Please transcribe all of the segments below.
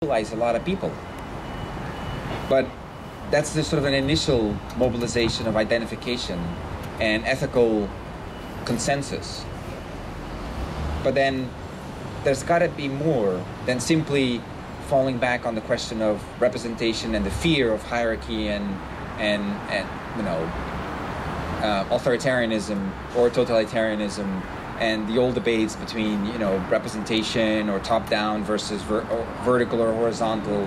mobilize a lot of people. But that's just sort of an initial mobilization of identification and ethical consensus. But then there's got to be more than simply falling back on the question of representation and the fear of hierarchy and you know, authoritarianism or totalitarianism, and the old debates between, you know, representation or top-down versus vertical or horizontal,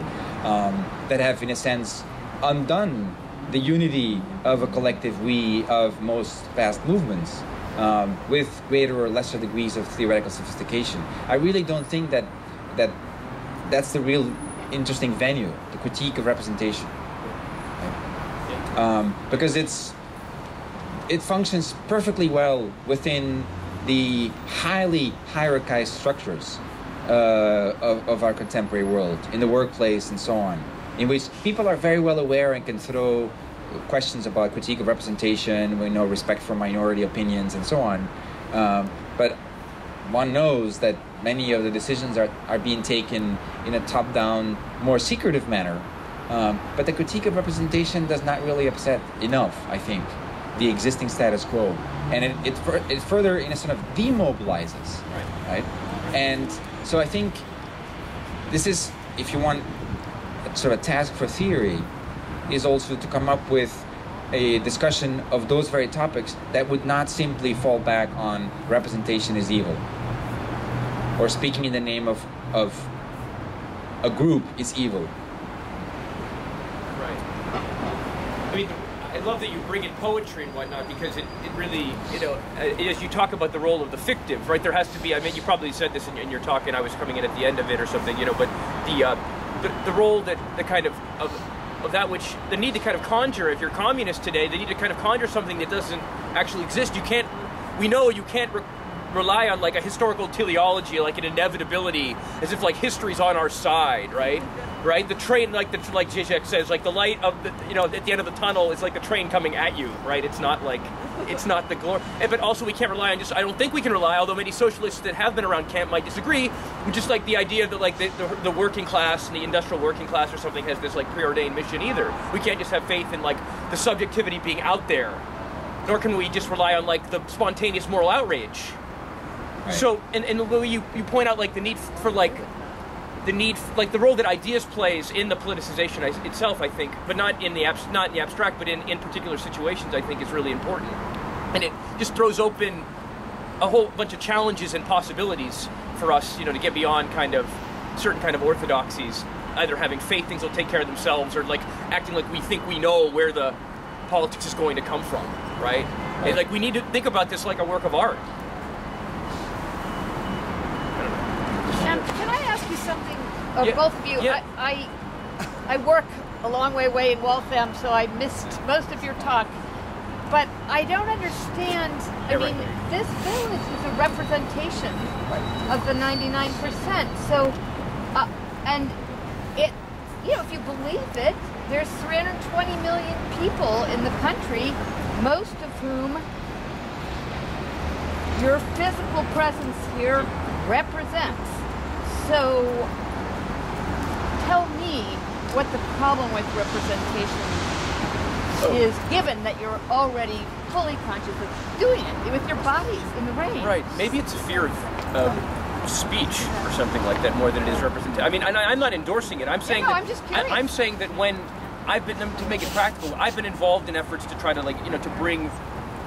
that have, in a sense, undone the unity of a collective we of most vast movements, with greater or lesser degrees of theoretical sophistication. I really don't think that's the real interesting venue, the critique of representation, because it functions perfectly well within the highly hierarchized structures of our contemporary world, in the workplace and so on, in which people are very well aware and can throw questions about critique of representation, we know, respect for minority opinions and so on. But one knows that many of the decisions are being taken in a top-down, more secretive manner. But the critique of representation does not really upset enough, I think, the existing status quo. And it further, in a sort of, demobilizes, right? And so I think this is, if you want, a sort of task for theory, is also to come up with a discussion of those very topics that would not simply fall back on representation is evil, or speaking in the name of a group is evil. Right. I mean, I love that you bring in poetry and whatnot, because it really, you know, as you talk about the role of the fictive, right, there has to be, I mean, you probably said this in your talk and I was coming in at the end of it or something, you know, but the role that the kind of that which, the need to kind of conjure, if you're communist today, the need to kind of conjure something that doesn't actually exist. You can't, we know you can't rely on like a historical teleology, like an inevitability, as if like history's on our side, right? Right? The train, like Zizek says, like the light of the, you know, at the end of the tunnel is like the train coming at you, right? It's not like, it's not the glory. But also we can't rely on just, I don't think we can rely, although many socialists that have been around camp might disagree, just like the idea that like the working class and the industrial working class or something has this like preordained mission either. We can't just have faith in like the subjectivity being out there, nor can we just rely on like the spontaneous moral outrage. Right. So, and the way you point out like the need for like, the role that ideas plays in the politicization itself, I think, but not in the abstract, but in particular situations, I think is really important. And it just throws open a whole bunch of challenges and possibilities for us, you know, to get beyond kind of certain kind of orthodoxies, either having faith things will take care of themselves, or like acting like we think we know where the politics is going to come from, right? And like we need to think about this like a work of art. Can I ask you something, or yeah. both of you? Yeah. I work a long way away in Waltham, so I missed most of your talk. But I don't understand. I mean, this village is a representation of the 99%. So, and it, you know, if you believe it, there's 320 million people in the country, most of whom your physical presence here represents. So, tell me what the problem with representation is, given that you're already fully conscious of doing it with your bodies in the rain. Right. Maybe it's a fear of speech or something like that more than it is representation. I mean, I'm not endorsing it. I'm saying I'm just curious. I'm saying that when I've been, to make it practical, I've been involved in efforts to try to, like, you know, to bring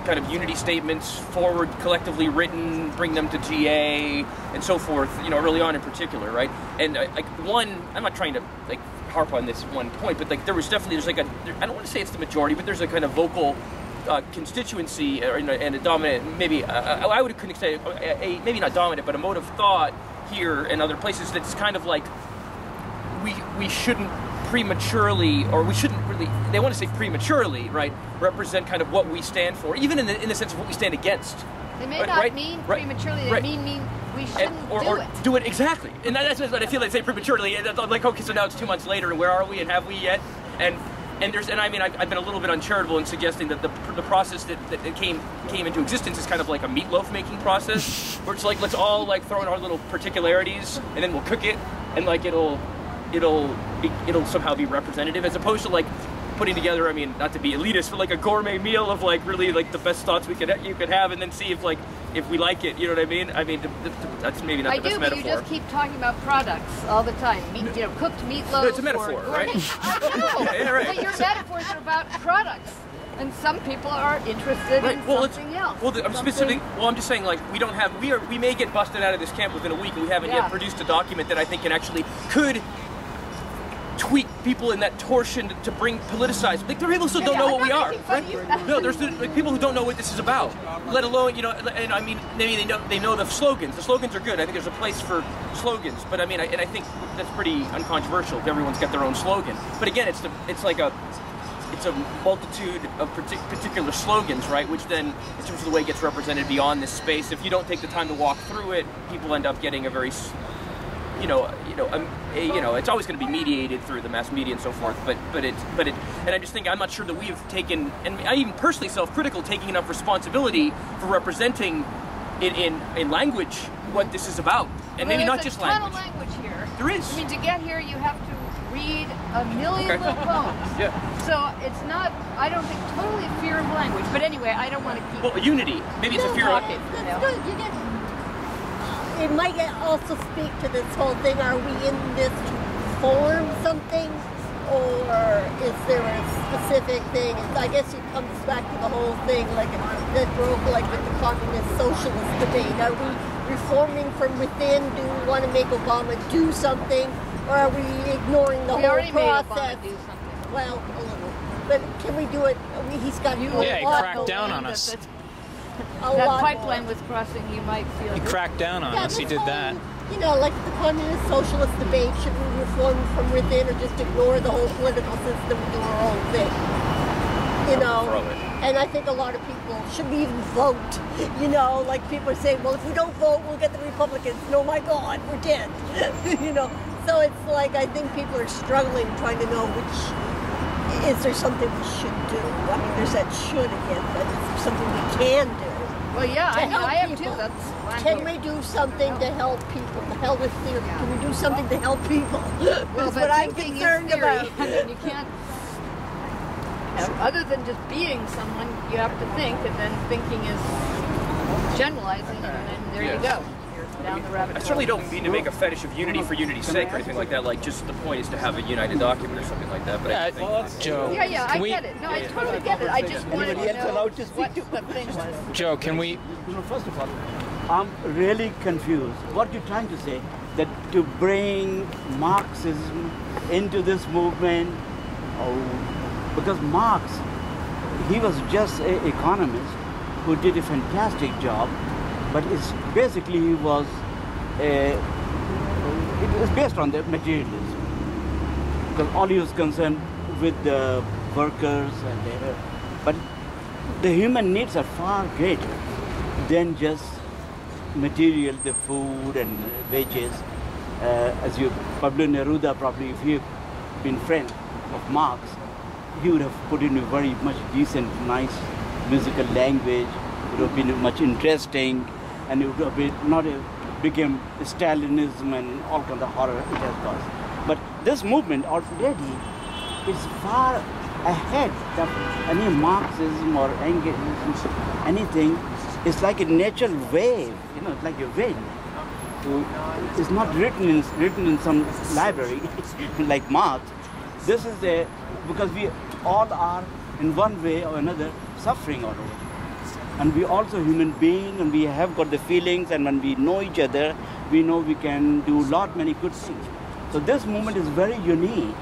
kind of unity statements forward, collectively written, bring them to GA and so forth, you know, early on in particular, right? And like I'm not trying to like harp on this one point, but like there's like a, I don't want to say it's the majority, but there's a kind of vocal constituency and a dominant, maybe, I would say maybe not dominant, but a mode of thought here and other places that's kind of like, we shouldn't prematurely, or we shouldn't really, they want to say prematurely, right, represent kind of what we stand for, even in the sense of what we stand against. They may not mean prematurely, they mean we shouldn't or do it exactly. And that's what I feel like, say prematurely. I'm like, okay, so now it's 2 months later, and where are we, and have we yet? And I mean, I've been a little bit uncharitable in suggesting that the process that came into existence is kind of like a meatloaf making process, where it's like, let's all like throw in our little particularities, and then we'll cook it, and like it'll it'll somehow be representative, as opposed to like putting together, I mean, not to be elitist, but like a gourmet meal of like really like the best thoughts you could have, and then see if we like it. You know what I mean? I mean, that's maybe not the best metaphor. I do, but you just keep talking about products all the time. Cooked meatloaf. No, it's a metaphor, right? Yeah, right. But your metaphors are about products. And some people are interested in something else. Well, I'm just saying, like, we may get busted out of this camp within a week, and we haven't yet produced a document that I think could tweak people in that torsion to bring politicize. Like, there are people who still don't know what we are, right? No, there's like, people who don't know what this is about, let alone, and I mean, maybe they know the slogans. The slogans are good. I think there's a place for slogans, but I mean, I think that's pretty uncontroversial if everyone's got their own slogan. But again, it's a multitude of particular slogans, right? Which then, in terms of the way it gets represented beyond this space, if you don't take the time to walk through it, people end up getting a very, it's always going to be mediated through the mass media and so forth. And I just think I'm not sure that we've taken, and I even personally self-critical, taking enough responsibility for representing it in language what this is about, and maybe not just language. There's a ton of language here. There is. I mean, to get here, you have to read a million little poems. Yeah. So it's not, I don't think, totally a fear of language. But anyway, I don't want to keep... Well, unity. Maybe it's a fear of... That's good. It might also speak to this whole thing. Are we in this to form something? Or is there a specific thing? I guess it comes back to the whole thing, like that broke, like with the communist socialist debate. Are we reforming from within? Do we want to make Obama do something? Or are we ignoring the whole process? Made Obama do something. Well, a little. But can we do it? He's got he cracked down on us. That pipeline was crossing, you might feel. He cracked down on us. He did that. Like the communist socialist debate, should we reform from within or just ignore the whole political system and do our own thing? And I think a lot of people, should we even vote? Like people are saying, well, if we don't vote, we'll get the Republicans. No, my God, we're dead. So it's like, I think people are struggling trying to know is there something we should do? I mean, there's that should again, but is there something we can do? Well, yeah, I have too. Can we do something to help people? The hell with theory. Can we do something to help people? That's what I'm concerned about. I mean, you can't, other than just being someone, you have to think, and then thinking is generalizing, and then there you go. Down the rabbit hole. I certainly don't mean to make a fetish of unity for unity's sake or anything like that. Like, just the point is to have a united document or something like that. But I think, Joe. Yeah, I get it. No, I totally get it. I just wanted to know what the thing was. Joe, can we? First of all, I'm really confused. What you're trying to say, that to bring Marxism into this movement, because Marx, he was just an economist who did a fantastic job. But it's basically it was based on the materialism, because all he was concerned with the workers but the human needs are far greater than just material, the food and wages. As Pablo Neruda, probably if he had been friend of Marx, he would have put in a very much decent, nice musical language. It would have been much interesting. And it would have been became Stalinism and all kinds of horror it has caused. But this movement already is far ahead of any Marxism or Engelsism, anything. It's like a natural wave, it's like a wind. It's not written in some library like Marx. This is because we all are in one way or another suffering all over. And we also human beings, and we have got the feelings, and when we know each other, we know we can do many good things. So this movement is very unique,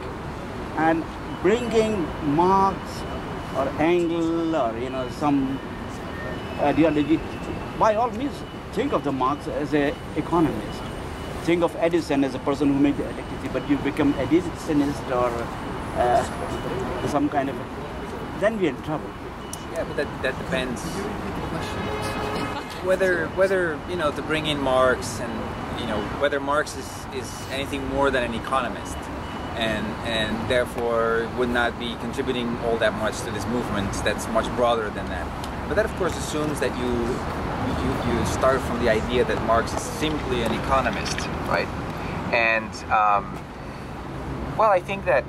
and bringing Marx or Engels or some ideology, by all means, think of the Marx as an economist. Think of Edison as a person who made the electricity, but you become Edisonist or some kind of, then we're in trouble. Yeah, but that depends whether to bring in Marx and whether Marx is anything more than an economist, and therefore would not be contributing all that much to this movement that's much broader than that. But that of course assumes that you start from the idea that Marx is simply an economist, right? And Well, I think that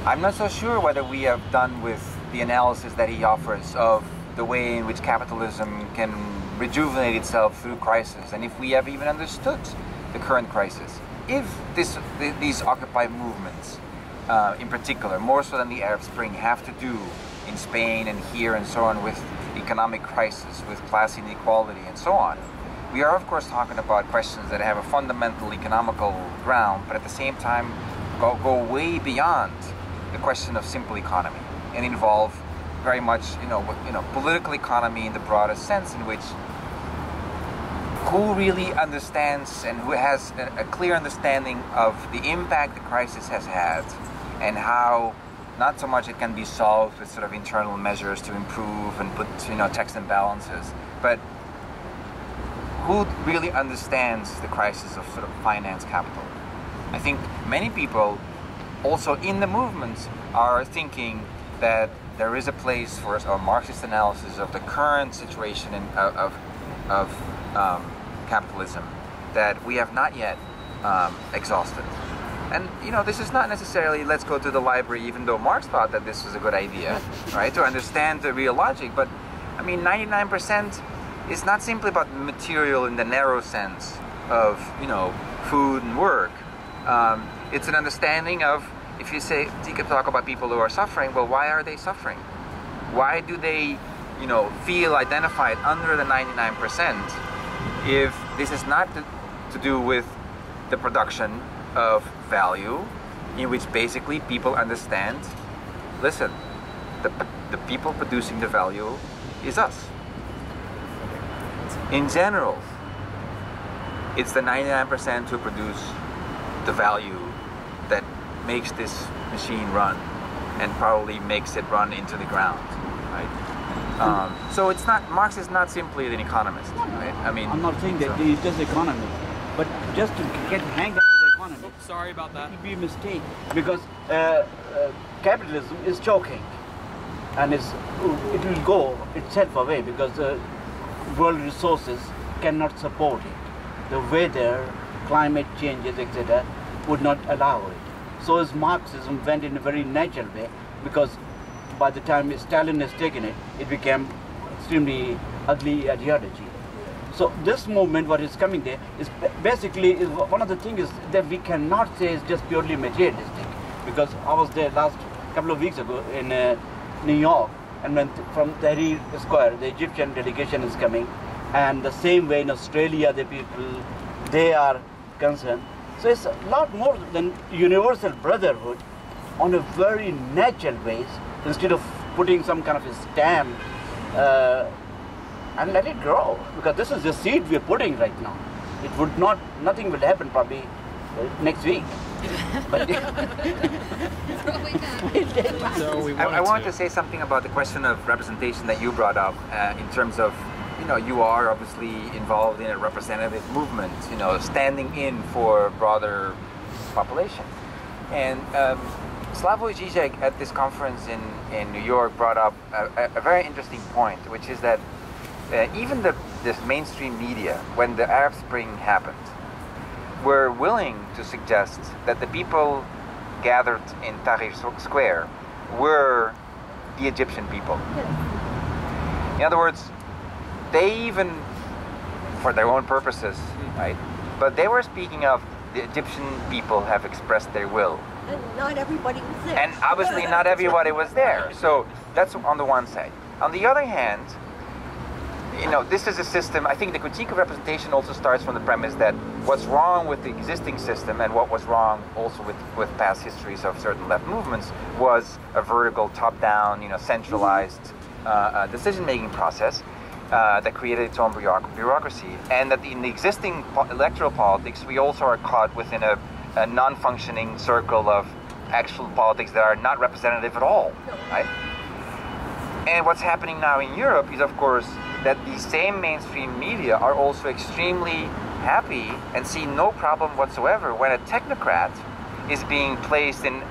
I'm not so sure whether we have done with the analysis that he offers of the way in which capitalism can rejuvenate itself through crisis, and if we have even understood the current crisis. If these Occupy movements, in particular, more so than the Arab Spring, have to do in Spain and here and so on with economic crisis, with class inequality and so on, we are of course talking about questions that have a fundamental economical ground, but at the same time go way beyond the question of simple economy and involve very much, political economy in the broadest sense, in which who really understands and who has a clear understanding of the impact the crisis has had, and how not so much it can be solved with sort of internal measures to improve and put checks and balances, but who really understands the crisis of sort of finance capital. I think many people also in the movements are thinking that there is a place for a Marxist analysis of the current situation of capitalism that we have not yet exhausted. And this is not necessarily let's go to the library, even though Marx thought that this was a good idea, right, to understand the real logic. But I mean, 99% is not simply about material in the narrow sense of food and work. It's an understanding of, if you could talk about people who are suffering, well, why are they suffering? Why do they feel identified under the 99% if this is not to do with the production of value, in which basically people understand, listen, the people producing the value is us. In general, it's the 99% who produce the value that makes this machine run, and probably makes it run into the ground, right? So it's not, Marx is not simply an economist, right? I mean, I'm not saying that he's just economist, but just to get hanged up with the economy. Oops, sorry about that. It will be a mistake, because capitalism is choking, and it will go itself away, because world resources cannot support it. The weather, climate changes, etc., would not allow it. So as Marxism went in a very natural way, because by the time Stalin has taken it, it became extremely ugly ideology. So this movement, what is coming there, is basically one of the things is that we cannot say is just purely materialistic, because I was there last couple of weeks ago in New York, and when from Tahrir Square, the Egyptian delegation is coming, and the same way in Australia, the people, they are concerned. So it's a lot more than universal brotherhood on a very natural base, instead of putting some kind of a stamp and let it grow, because this is the seed we're putting right now. It would not, nothing will happen probably next week. But So I wanted to say something about the question of representation that you brought up, in terms of, you are obviously involved in a representative movement, standing in for a broader population. And Slavoj Žižek at this conference in New York brought up a very interesting point, which is that even this mainstream media, when the Arab Spring happened, were willing to suggest that the people gathered in Tahrir Square were the Egyptian people. In other words, they even, for their own purposes, right? But they were speaking of the Egyptian people have expressed their will. And not everybody was there. And obviously not everybody was there. So that's on the one side. On the other hand, this is a system, I think the critique of representation also starts from the premise that what's wrong with the existing system, and what was wrong also with past histories of certain left movements, was a vertical, top-down, centralized decision-making process that created its own bureaucracy, and that in the existing electoral politics, we also are caught within a non-functioning circle of actual politics that are not representative at all, right? And what's happening now in Europe is, of course, that the same mainstream media are also extremely happy and see no problem whatsoever when a technocrat is being placed in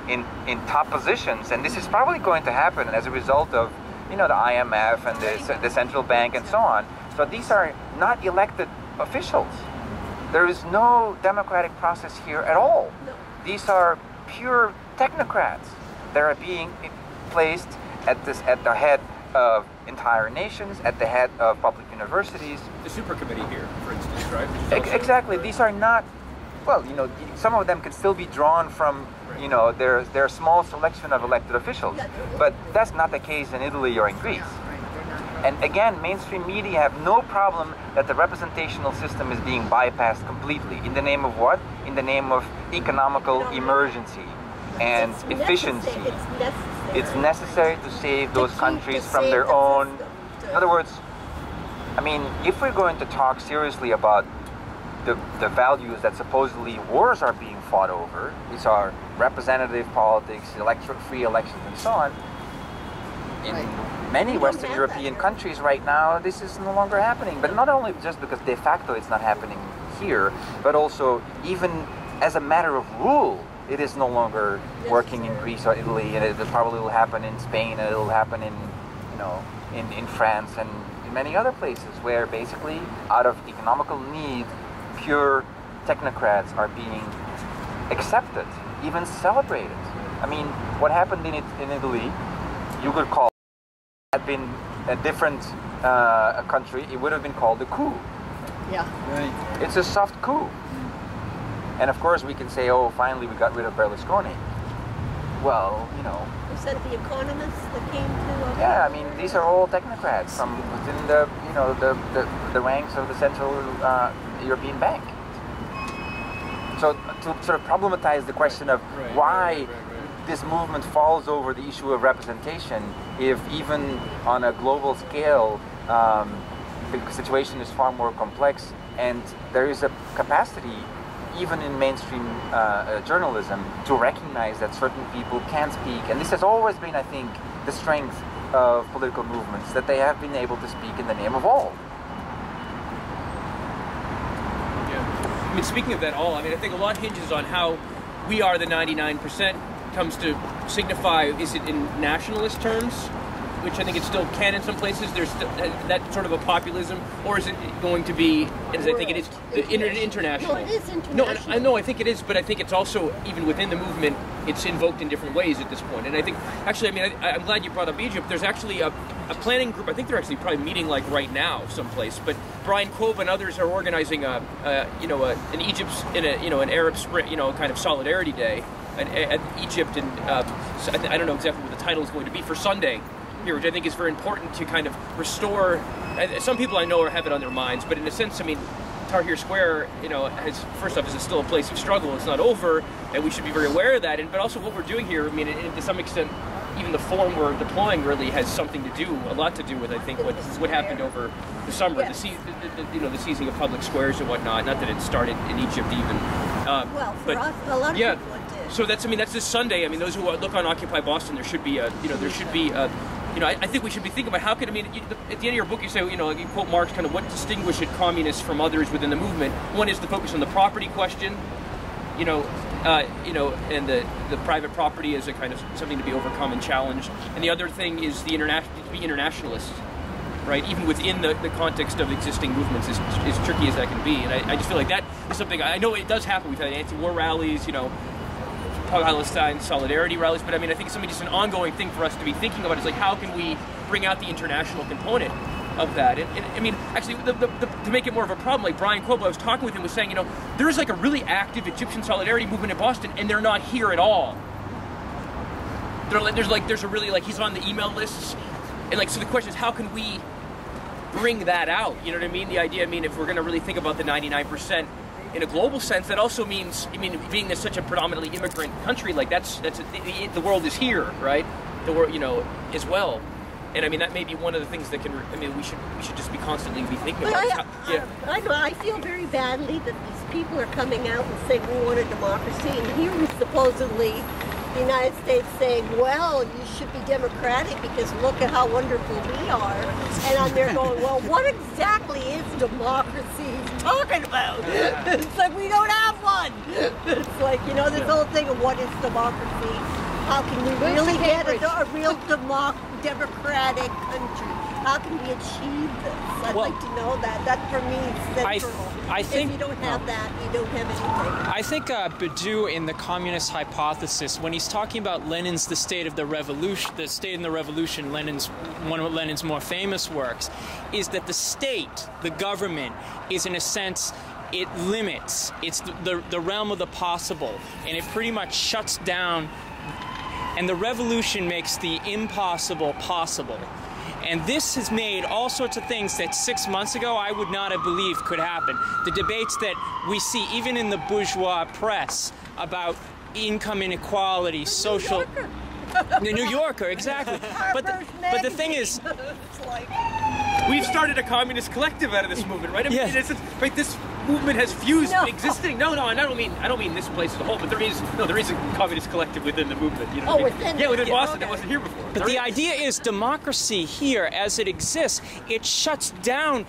top positions. And this is probably going to happen as a result of, the IMF and the central bank and so on. So these are not elected officials. There is no democratic process here at all. these are pure technocrats. They are being placed at the head of entire nations, at the head of public universities. The super committee here, for instance, right? Exactly. These are not, well, you know, some of them can still be drawn from, you know, their small selection of elected officials, but that's not the case in Italy or in Greece. And again, mainstream media have no problem that the representational system is being bypassed completely. In the name of what? In the name of economical emergency and efficiency. It's necessary to save those countries from their own. In other words, I mean, if we're going to talk seriously about the values that supposedly wars are being fought over, these are representative politics, free elections, and so on. In many Western European countries right now, this is no longer happening. But not only just because de facto it's not happening here, but also even as a matter of rule, it is no longer working in Greece or Italy, and it probably will happen in Spain, and it will happen in, you know, in France and in many other places where basically out of economical need, pure technocrats are being accepted, even celebrated. I mean, what happened in Italy, you could call had been a different country, it would have been called a coup. Yeah. Right. It's a soft coup. And of course we can say, oh, finally we got rid of Berlusconi. Well, you know. Was that the economists that came to? Yeah, I mean, these are all technocrats from within the, you know, the ranks of the Central European Bank. So to sort of problematize the question of why this movement falls over the issue of representation, if even on a global scale, the situation is far more complex, and there is a capacity, even in mainstream journalism, to recognize that certain people can speak. And this has always been, I think, the strength of political movements, that they have been able to speak in the name of all. Yeah. I mean, speaking of that all, I mean, I think a lot hinges on how we are the 99% comes to signify, is it in nationalist terms, which I think it still can in some places, there's still that sort of a populism, or is it going to be, as I think it is, international? No, it is international. No, I think it is, but I think it's also, even within the movement, it's invoked in different ways at this point. And I think, actually, I mean, I'm glad you brought up Egypt. There's actually a planning group, I think they're actually probably meeting like right now someplace, but Brian Cove and others are organizing an Arab Spring, you know, kind of solidarity day at Egypt, and I don't know exactly what the title is going to be for Sunday here, which I think is very important to kind of restore. Some people I know have it on their minds, but in a sense, I mean, Tahrir Square, you know, first off, is still a place of struggle. It's not over, and we should be very aware of that. But also what we're doing here, I mean, to some extent, even the form we're deploying really has something to do, a lot to do with, I think, what happened over the summer, yes. the seizing of public squares and whatnot. Not that it started in Egypt even. Well, for us, a lot of people it did. So that's this Sunday. I mean, those who look on Occupy Boston, there should be I think we should be thinking about how can, I mean, at the end of your book you say, you know, you quote Marx, kind of what distinguishes communists from others within the movement. One is the focus on the property question, and the private property as a kind of something to be overcome and challenged. And the other thing is to be internationalist, right? Even within the context of existing movements, as tricky as that can be. And I just feel like that is something, I know it does happen. We've had anti-war rallies, you know, Palestine solidarity rallies, but I mean, I think it's something just an ongoing thing for us to be thinking about is like, how can we bring out the international component of that? And I mean, actually, to make it more of a problem, like Brian Coble, I was talking with him, was saying, you know, there is like a really active Egyptian solidarity movement in Boston, and they're not here at all. There's a really, like, he's on the email lists, and like, so the question is, how can we bring that out? You know what I mean? The idea, I mean, if we're going to really think about the 99%, in a global sense, that also means, I mean, being such a predominantly immigrant country, like the world is here, right? The world, you know, as well. And I mean, that may be one of the things that can, I mean, we should just be constantly be thinking about. I know, I feel very badly that these people are coming out and saying we want a democracy, and here we supposedly, the United States saying, well, you should be democratic because look at how wonderful we are. And I'm there going, well, what exactly is democracy he's talking about? It's like, we don't have one. It's like, you know, this whole thing of what is democracy? How can we really get a real democratic country? How can we achieve this? I'd like to know that. That for me is central. I think if you don't have that, you don't have anything. I think Badiou in the Communist Hypothesis, when he's talking about Lenin's The State of the Revolution, The State and the Revolution, one of Lenin's more famous works, is that the state, the government, is in a sense, it limits. It's the realm of the possible, and it pretty much shuts down. And the revolution makes the impossible possible. And this has made all sorts of things that 6 months ago I would not have believed could happen. The debates that we see even in the bourgeois press about income inequality, social... The New Yorker, exactly. But the thing is... We've started a communist collective out of this movement, right? I mean, Yeah. right, this movement has fused existing. No, and I don't mean this place as a whole, but there is a communist collective within the movement. You know what I mean? within within it. Boston, Okay. that wasn't here before. But the idea is democracy here, as it exists, it shuts down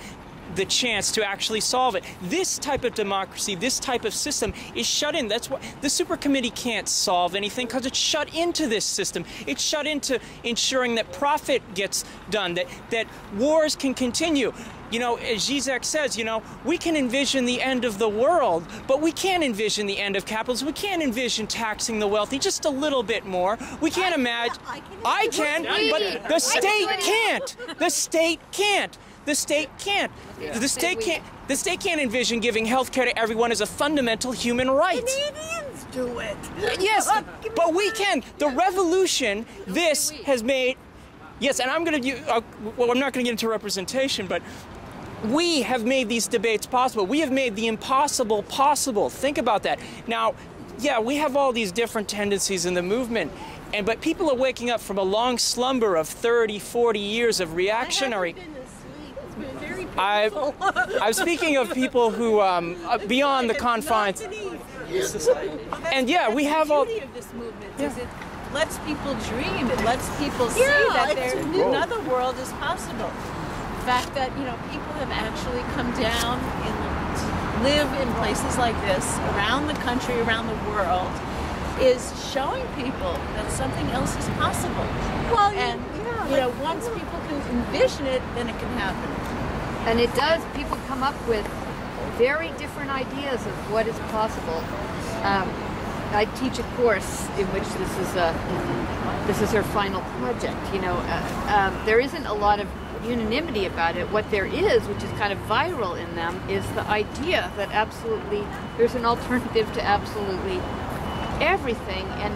the chance to actually solve it. This type of democracy, this type of system is shut in. That's why the super committee can't solve anything, because it's shut into this system. It's shut into ensuring that profit gets done, that wars can continue. You know, as Zizek says, you know, we can envision the end of the world, but we can't envision the end of capitalism. We can't envision taxing the wealthy just a little bit more. We can't imagine. I can, but the state can't. The state can't. The state can't. The state can't. The state can't envision giving health care to everyone as a fundamental human right. Canadians do it. Yes, but we can. The revolution this has made. Yes, and I'm going to. Well, I'm not going to get into representation, but we have made these debates possible. We have made the impossible possible. Think about that. Now, yeah, we have all these different tendencies in the movement. But people are waking up from a long slumber of 30, 40 years of reactionary. I'm speaking of people who beyond the confines. And yeah, we have all. The beauty of this movement is it lets people dream. It lets people see that another world is possible. The fact that people have actually come down and live in places like this around the country, around the world, is showing people that something else is possible. Well, and once people can envision it, then it can happen. And it does. People come up with very different ideas of what is possible. I teach a course in which this is her final project. There isn't a lot of unanimity about it. What there is, which is kind of viral in them, is the idea that absolutely there's an alternative to absolutely everything. And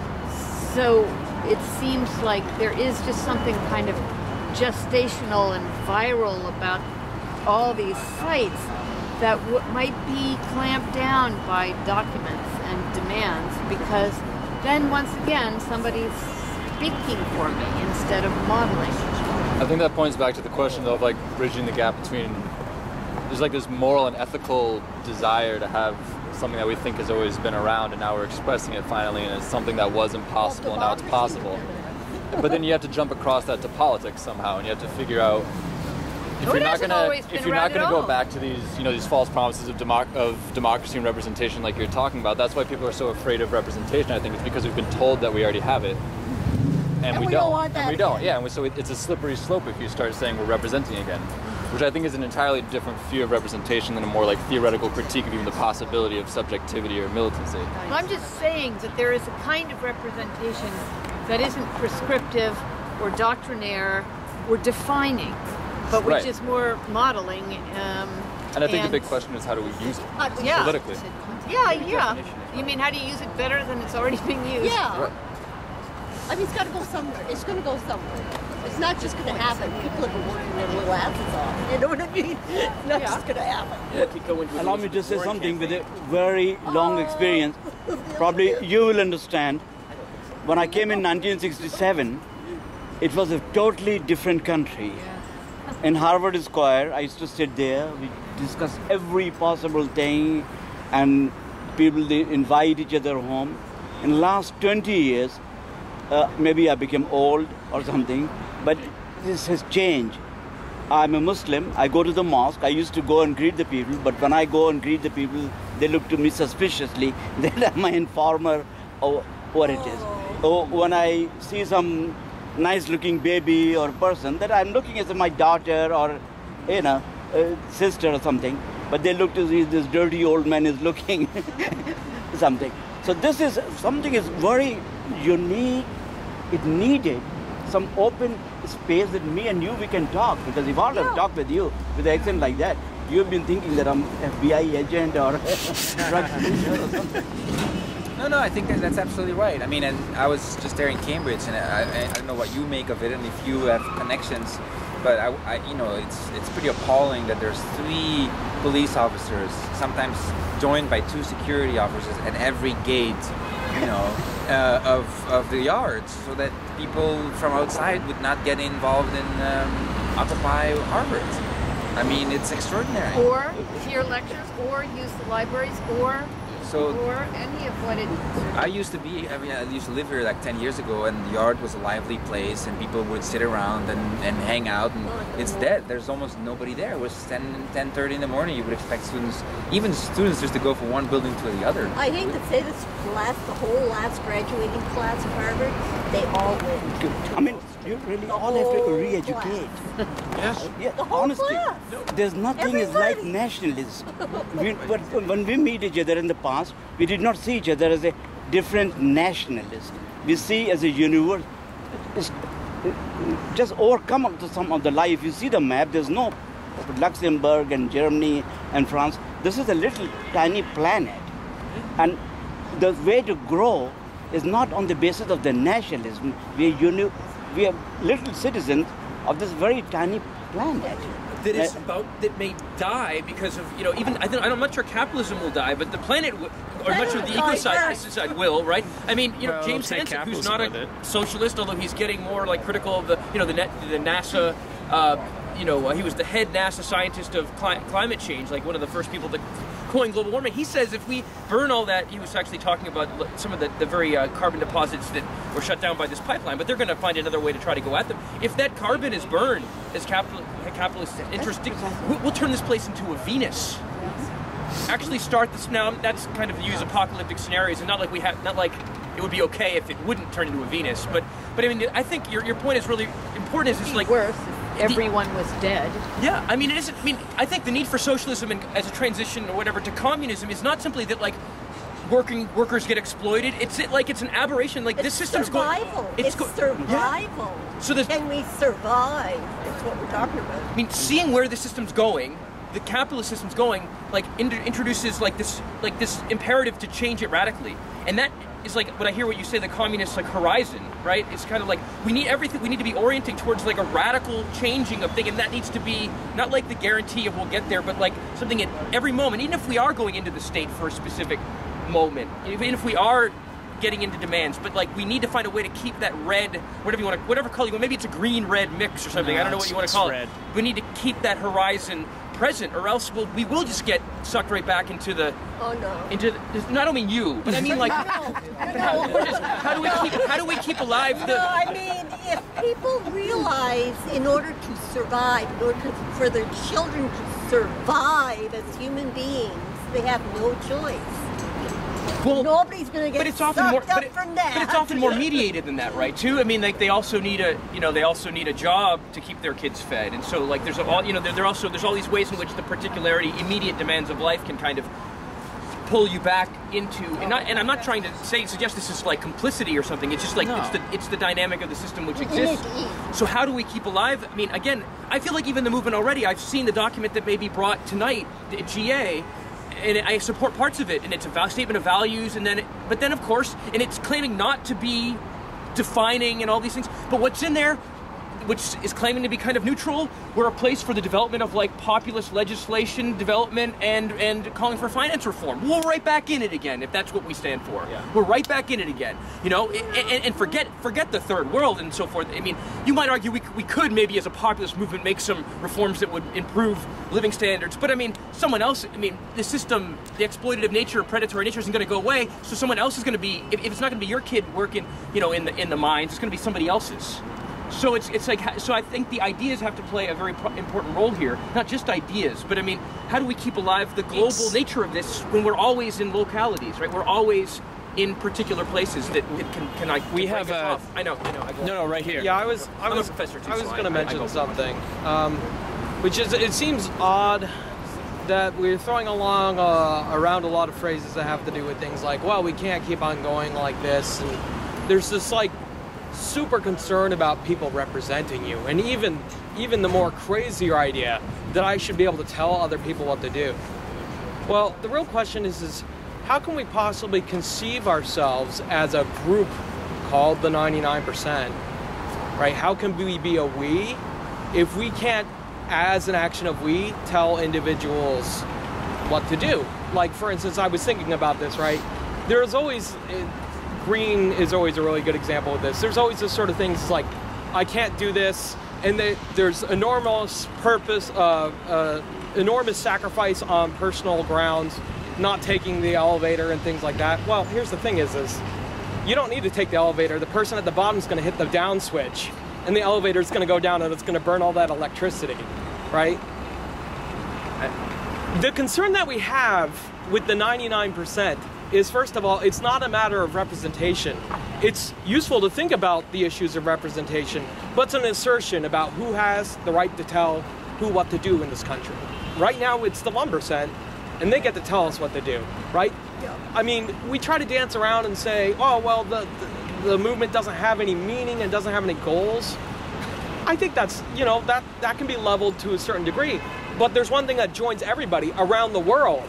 so it seems like there is just something kind of gestational and viral about all these sites that might be clamped down by documents and demands, because then once again somebody's speaking for me instead of modeling. I think that points back to the question though of like bridging the gap between there's like this moral and ethical desire to have something that we think has always been around, and now we're expressing it finally, and it's something that wasn't possible and now it's possible. But then you have to jump across that to politics somehow, and you have to figure out if you're not gonna go back to these these false promises of democracy and representation like you're talking about. That's why people are so afraid of representation. I think it's because we've been told that we already have it, and we don't. And we don't. Yeah, and so it's a slippery slope if you start saying we're representing again, which I think is an entirely different view of representation than a more like theoretical critique of even the possibility of subjectivity or militancy. Well, I'm just saying that there is a kind of representation that isn't prescriptive or doctrinaire or defining, but which is more modeling. And I think the big question is, how do we use it politically? Yeah. You mean, how do you use it better than it's already being used? Yeah. Right. I mean, it's got to go somewhere. It's going to go somewhere. It's not just going to happen. People have been working their little asses off. You know what I mean? It's not just going to happen. Allow me to say something with a very long experience. Probably you will understand. When I came in 1967, it was a totally different country. In Harvard Square, I used to sit there. We discuss every possible thing, and people they invite each other home. In the last 20 years, maybe I became old or something, but this has changed. I'm a Muslim. I go to the mosque. I used to go and greet the people, but when I go and greet the people, they look to me suspiciously that I'm an informer or what it is. Or when I see some nice-looking baby or person that I'm looking as my daughter or sister or something, but they look to see this dirty old man is looking something. So this is something is very unique. It needed some open space that me and you we can talk, because if I have talked with you with an accent like that, you've been thinking that I'm FBI agent or drug dealer or something. No, I think that's absolutely right. I mean, and I was just there in Cambridge, and I don't know what you make of it, and if you have connections, but I you know, it's pretty appalling that there's 3 police officers, sometimes joined by 2 security officers at every gate, you know, of the yards, so that people from outside would not get involved in Occupy Harvard. I mean, it's extraordinary. Or hear lectures, or use the libraries, or any of what it. I used to live here like 10 years ago, and the yard was a lively place, and people would sit around and hang out, and it's dead. There's almost nobody there. It was 10:30 in the morning. You would expect students, even students, just to go from one building to the other. I hate to say this, the whole last graduating class of Harvard, they all went to I mean, you really all have to re-educate. Yes. Yeah, the whole honestly, class. there's nothing is like nationalism. But when we meet each other in the past, we did not see each other as a different nationalist. We see as a universe, just overcome some of the life. You see the map, there's no Luxembourg and Germany and France. This is a little tiny planet. And the way to grow is not on the basis of the nationalism. We are little citizens of this very tiny planet. That may die because of, you know, even I'm not sure capitalism will die, but the planet or much of the ecocide will, right? I mean, you know, James Hansen, who's not a socialist, although he's getting more like critical of the, you know, the NASA. You know, he was the head NASA scientist of climate change, like one of the first people to coin global warming. He says if we burn all that, he was actually talking about some of the very carbon deposits that were shut down by this pipeline, but they're going to find another way to try to go at them. If that carbon is burned, as capitalists interesting, we'll turn this place into a Venus. Actually start this now. That's kind of to use apocalyptic scenarios, and not like it would be okay if it wouldn't turn into a Venus. But I mean, I think your point is really important. Is it's like worse. Everyone was dead. Yeah, I mean, it isn't. I mean, I think the need for socialism as a transition or whatever to communism is not simply that like workers get exploited. It's an aberration. Like this system's survival. going. It's survival. Yeah. So can we survive? That's what we're talking about. I mean, seeing where the system's going, the capitalist system's going, like introduces like this imperative to change it radically, and that is like when I hear what you say, the communist like horizon, right? It's kind of like we need everything. We need to be orienting towards like a radical changing of thing, and that needs to be not like the guarantee of we'll get there, but like something at every moment. Even if we are going into the state for a specific moment, even if we are getting into demands, but like we need to find a way to keep that red, whatever color you want. Maybe it's a green-red mix or something. I don't know what you want to call it. We need to keep that horizon present, or else we will just get sucked right back into the. Oh no. Into no, I don't mean you, but I mean like. How do we keep alive the? No, I mean if people realize in order to survive, in order for their children to survive as human beings, they have no choice. Well, nobody's going to get sucked up from that. But it's often more mediated than that, right? Too. I mean, like they also need a job to keep their kids fed, and so like there's all there's all these ways in which the particularity, immediate demands of life can kind of pull you back into. And I'm not trying to suggest this is like complicity or something. It's just like it's the dynamic of the system which exists. So how do we keep alive? I mean, again, I feel like even the movement already. I've seen the document that may be brought tonight, the GA. And I support parts of it, and it's a statement of values, but then of course, and it's claiming not to be defining and all these things, but what's in there, which is claiming to be kind of neutral, we're a place for the development of like populist legislation development and calling for finance reform. We're right back in it again, if that's what we stand for. Yeah. We're right back in it again, you know, and forget the third world and so forth. I mean, you might argue we could maybe as a populist movement make some reforms that would improve living standards, but I mean, someone else, I mean, the system, the exploitative nature, predatory nature isn't going to go away, so someone else is going to be, if it's not going to be your kid working, you know, in the mines, it's going to be somebody else's. So it's like, so I think the ideas have to play a very important role here. Not just ideas, but I mean, how do we keep alive the global nature of this when we're always in localities, right? We're always in particular places that can like. We have off. I know. No, right here. Yeah, I was going to mention something, which is, it seems odd that we're throwing along around a lot of phrases that have to do with things like, well, we can't keep on going like this, and there's this like super concern about people representing you, and even the more crazier idea that I should be able to tell other people what to do. Well, the real question is how can we possibly conceive ourselves as a group called the 99%, right? How can we be a we if we can't, as an action of we, tell individuals what to do? Like, for instance, I was thinking about this, right? There's always, green is always a really good example of this. There's always this sort of things like, I can't do this, and there's enormous purpose, enormous sacrifice on personal grounds, not taking the elevator and things like that. Well, here's the thing is you don't need to take the elevator. The person at the bottom is going to hit the down switch, and the elevator is going to go down, and it's going to burn all that electricity, right? The concern that we have with the 99% is, first of all, it's not a matter of representation. It's useful to think about the issues of representation, but it's an assertion about who has the right to tell who what to do in this country. Right now, it's the 1%, and they get to tell us what to do, right? I mean, we try to dance around and say, oh, well, the movement doesn't have any meaning and doesn't have any goals. I think that's, you know, that can be leveled to a certain degree. But there's one thing that joins everybody around the world,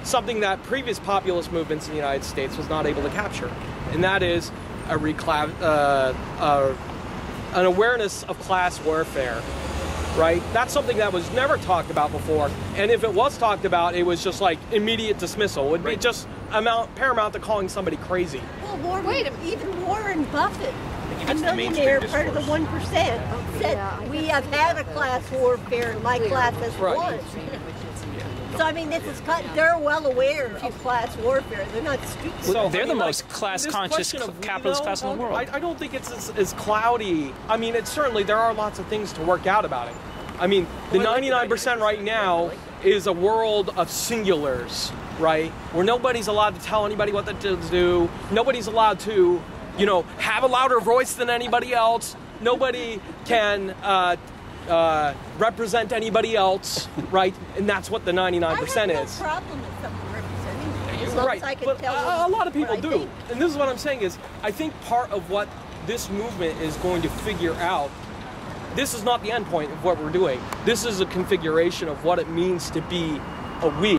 something that previous populist movements in the United States was not able to capture, and that is an awareness of class warfare, right? That's something that was never talked about before, and if it was talked about, it was just like immediate dismissal. It would be just paramount to calling somebody crazy. Well, even Warren Buffett, a millionaire, part of the 1%, said we have had a class warfare, and my class has won. So I mean, they're well aware of class warfare. They're not stupid. So, they're the most class-conscious capitalist class in the world. I don't think it's as cloudy. I mean, there are lots of things to work out about it. I mean, the 99% right now is a world of singulars, right? Where nobody's allowed to tell anybody what to do. Nobody's allowed to, you know, have a louder voice than anybody else. Nobody can represent anybody else, right? And that's what the 99% is. I have no problem with someone representing me, as long as I can tell them a lot of people what I do. think. And this is what I'm saying is, I think part of what this movement is going to figure out, this is not the end point of what we're doing. This is a configuration of what it means to be a we.